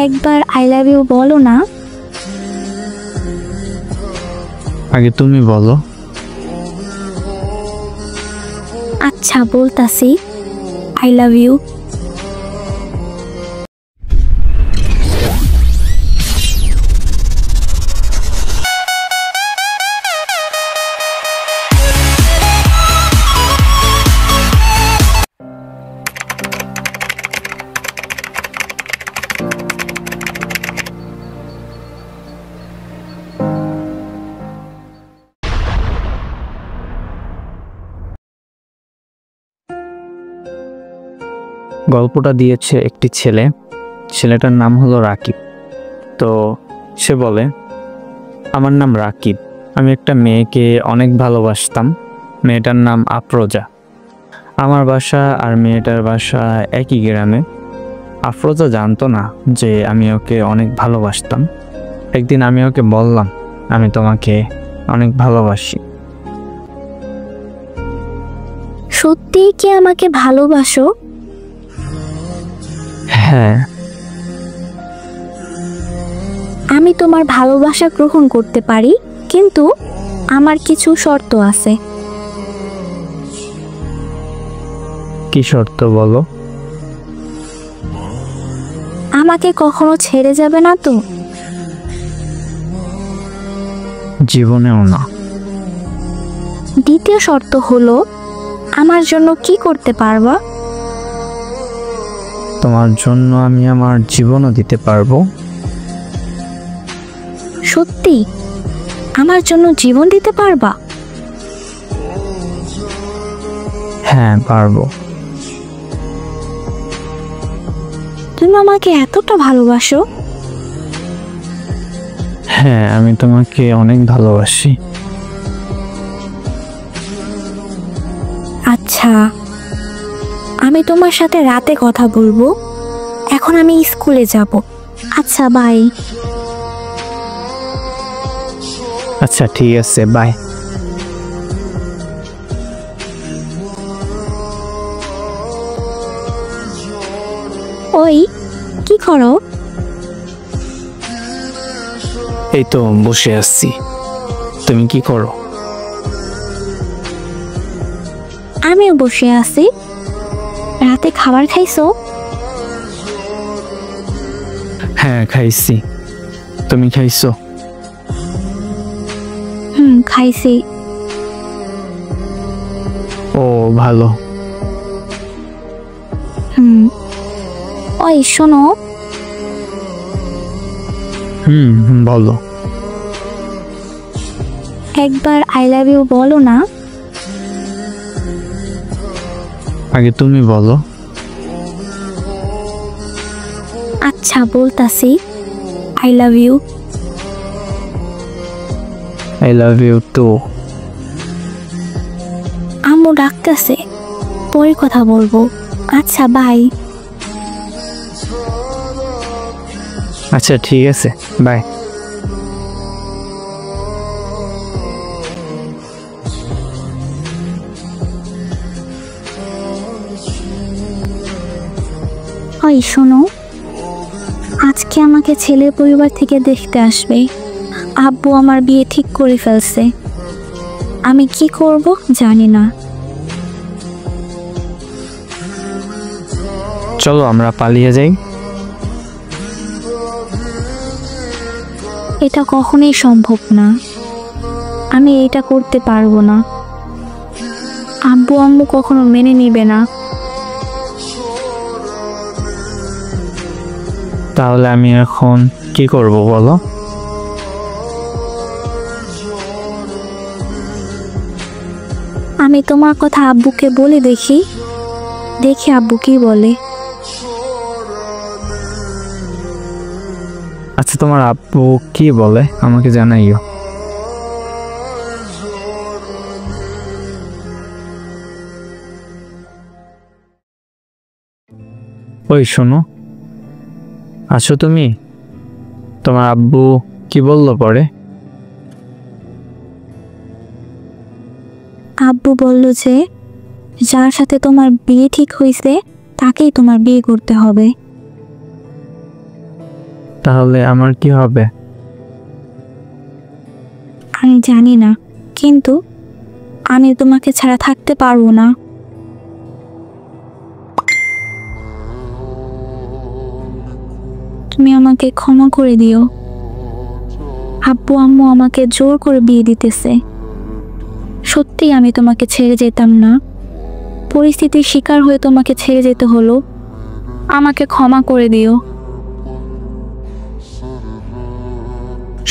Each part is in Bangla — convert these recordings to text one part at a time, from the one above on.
একবার আই লাভ ইউ বলো না। আগে তুমি বলো। আচ্ছা বলতাছি, আই লাভ ইউ। গল্পটা দিয়েছে একটি ছেলে, ছেলেটার নাম হলো রাকিব। তো সে বলে, আমার নাম রাকিব, আমি একটা মেয়েকে অনেক ভালোবাসতাম। মেয়েটার নাম আফরোজা। আমার বাসা আর মেয়েটার বাসা একই গ্রামে। আফরোজা জানতো না যে আমি ওকে অনেক ভালোবাসতাম। একদিন আমি ওকে বললাম, আমি তোমাকে অনেক ভালোবাসি। সত্যিই কি আমাকে ভালোবাসো? হ্যাঁ। আমি তোমার ভালোবাসা গ্রহণ করতে পারি, কিন্তু আমার কিছু শর্ত আছে। কি শর্ত বলো? আমাকে কখনো ছেড়ে যাবে না তো? জীবনেও না। দ্বিতীয় শর্ত হলো, আমার জন্য কি করতে পারবা? তোমার জন্য আমি আমার জীবনও দিতে পারবো। সত্যি আমার জন্য জীবন দিতে পারবা? হ্যাঁ, পারবো। তুমি আমাকে এতটা ভালোবাসো? হ্যাঁ, আমি তোমাকে অনেক ভালোবাসি। আচ্ছা, আমি তোমার সাথে রাতে কথা বলবো। এখন আমি স্কুলে যাব। আচ্ছা, বাই। আচ্ছা ঠিক আছে, বাই। ওই, কি করো? এই তো বসে আছি। তুমি কি করো? আমিও বসে আছি। রাতে খাবার খাইছো? হ্যাঁ, খাইছি। তুমি খাইছো? খাইছি। ও ভালো। ওই শোনো। বলো। একবার আই লাভ ইউ বলো না। আগে তুমি বলো। আচ্ছা বলতাছি, I love you. I love you too. আম্মু ডাকতেছে, পরে কথা বলবো। আচ্ছা, বাই। আচ্ছা ঠিক আছে, বাই। ওই শোনো, আজকে আমাকে ছেলের পরিবার থেকে দেখতে আসবে। আব্বু আমার বিয়ে ঠিক করে ফেলছে। আমি কি করব জানি না। চলো আমরা পালিয়ে যাই। এটা কখনোই সম্ভব না। আমি এটা করতে পারবো না। আব্বু আম্মু কখনো মেনে নিবে না। তাহলে আমি এখন কি করব বলো? আমি তোমার কথা আব্বুকে বলে দেখি আব্বু কি বলে। আচ্ছা, তোমার আব্বু কি বলে আমাকে জানাইও। ওই শোনো, আছো তুমি? তোমার আব্বু কি বললো পরে? আব্বু বলল যে যার সাথে তোমার বিয়ে ঠিক হয়েছে তাকেই তোমার বিয়ে করতে হবে। তাহলে আমার কি হবে? আমি জানি না, কিন্তু আমি তোমাকে ছাড়া থাকতে পারবো না। তুমি আমাকে ক্ষমা করে দিও। আব্বু আম্মু আমাকে জোর করে বিয়ে দিতেছে। সত্যি আমি তোমাকে ছেড়ে যেতাম না, পরিস্থিতির শিকার হয়ে তোমাকে ছেড়ে যেতে হলো। আমাকে ক্ষমা করে দিও।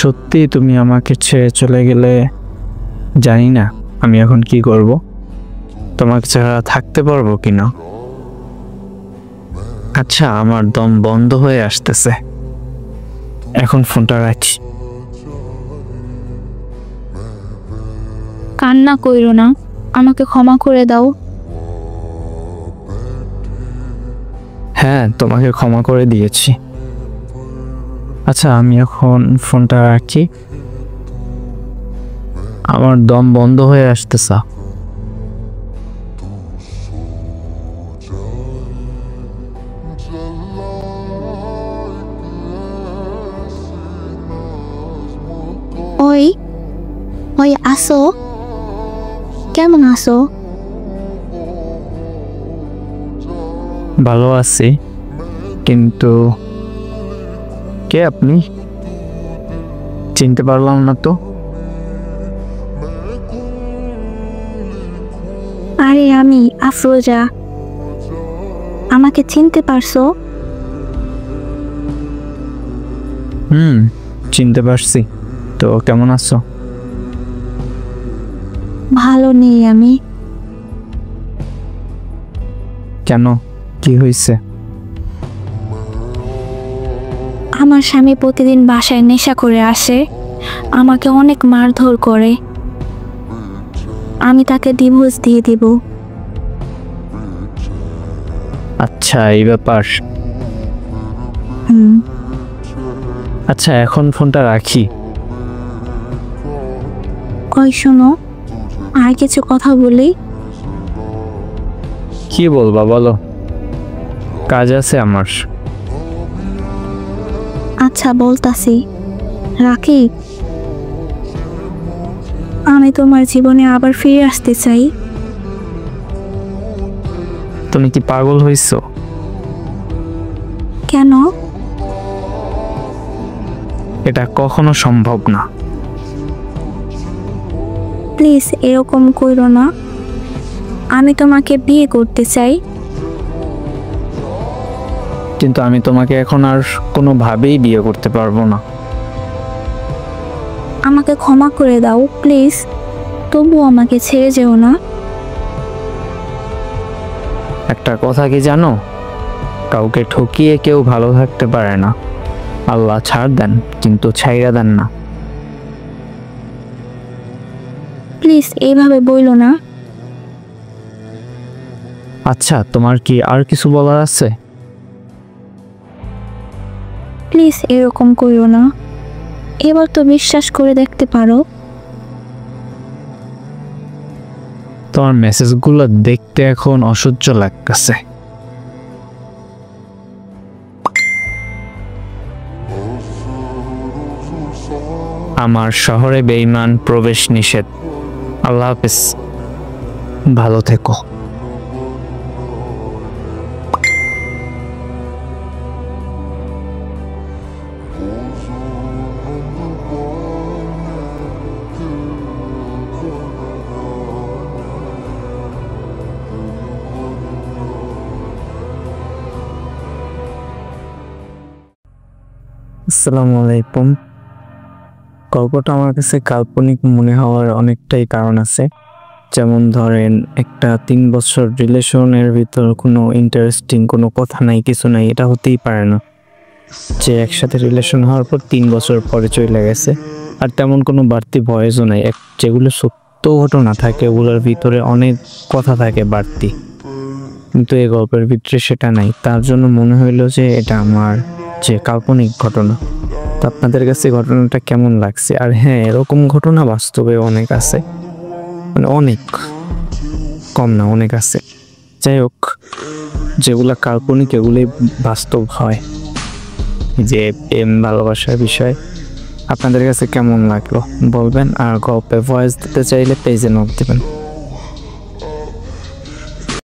সত্যি তুমি আমাকে ছেড়ে চলে গেলে জানি না আমি এখন কি করব, তোমাকে ছাড়া থাকতে পারবো কিনা। আচ্ছা, আমার দম বন্ধ হয়ে আসতেছে, এখন ফোনটা রাখি। কান্না কইরো না, আমাকে ক্ষমা করে দাও। হ্যাঁ, তোমাকে ক্ষমা করে দিয়েছি। আচ্ছা, আমি এখন ফোনটা রাখি, আমার দম বন্ধ হয়ে আসতেছে। ওই ওই আসো, কেমন আসো? ভালো আছি, কিন্তু কে আপনি? চিনতে পারলাম না তো। আরে আমি আফরোজা, আমাকে চিনতে পারছো? চিনতে পারছি। তো কেমন আছো? ভালো নেই আমি। কেন, কি হয়েছে? আমার স্বামী প্রতিদিন বাসায় নেশা করে আসে, আমাকে অনেক মারধর করে। আমি তাকে ডিভোর্স দিয়ে দিব। আচ্ছা, এই ব্যাপার। হুম। আচ্ছা, এখন ফোনটা রাখি। ওই শোনো, আর কিছু কথা বলি। কি বলবা বলো, কাজ আছে আমার। আচ্ছা বলতাছি, রাখি। আমি তোমার জীবনে আবার ফিরে আসতে চাই। তুমি কি পাগল হইছো? কেন? এটা কখনো সম্ভব না। প্লিজ এরকম কইরো না, আমি তোমাকে বিয়ে করতে চাই। কিন্তু আমি তোমাকে এখন আর কোনোভাবেই বিয়ে করতে পারবো না। আমাকে ক্ষমা করে দাও প্লিজ, তবু আমাকে ছেড়ে যেও না। একটা কথা কি জানো, কাউকে ঠকিয়ে কেউ ভালো থাকতে পারে না। আল্লাহ ছাড় দেন, কিন্তু ছাইরা দেন না। প্লিজ এইভাবে বইলো না। আচ্ছা, তোমার কি আর কিছু বলার আছে? প্লিজ এরকম কইরো না, এবার তো বিশ্বাস করে দেখতে পারো। তোমার মেসেজগুলো দেখতে এখন অসহ্য লাগতেছে। আমার শহরে বেঈমান প্রবেশ নিষেধ। আল্লাহ হাফেজ, ভালো থেকো। আসসালামু আলাইকুম। গল্পটা আমার কাছে কাল্পনিক মনে হওয়ার অনেকটাই কারণ আছে। যেমন ধরেন, একটা 3 বছর রিলেশনের ভিতর কোনো ইন্টারেস্টিং কোনো কথা নাই, কিছু নাই, এটা হতেই পারে না। যে একসাথে রিলেশন হওয়ার পর 3 বছর পরে চলে গেছে, আর তেমন কোনো বাড়তি ভয়েসও নাই। যেগুলো সত্য ঘটনা থাকে ওগুলোর ভিতরে অনেক কথা থাকে বাড়তি, কিন্তু এই গল্পের ভিতরে সেটা নাই। তার জন্য মনে হইলো যে এটা আমার যে কাল্পনিক ঘটনা। তো আপনাদের কাছে ঘটনাটা কেমন লাগছে? আর হ্যাঁ, এরকম ঘটনা বাস্তবে অনেক আছে, মানে অনেক কম না, অনেক আছে। যাই হোক, যেগুলা কাল্পনিক এগুলোই বাস্তব হয়। যে প্রেম ভালোবাসার বিষয় আপনাদের কাছে কেমন লাগলো বলবেন, আর গল্পে ভয়েস দিতে চাইলে পেজে নোট দেবেন।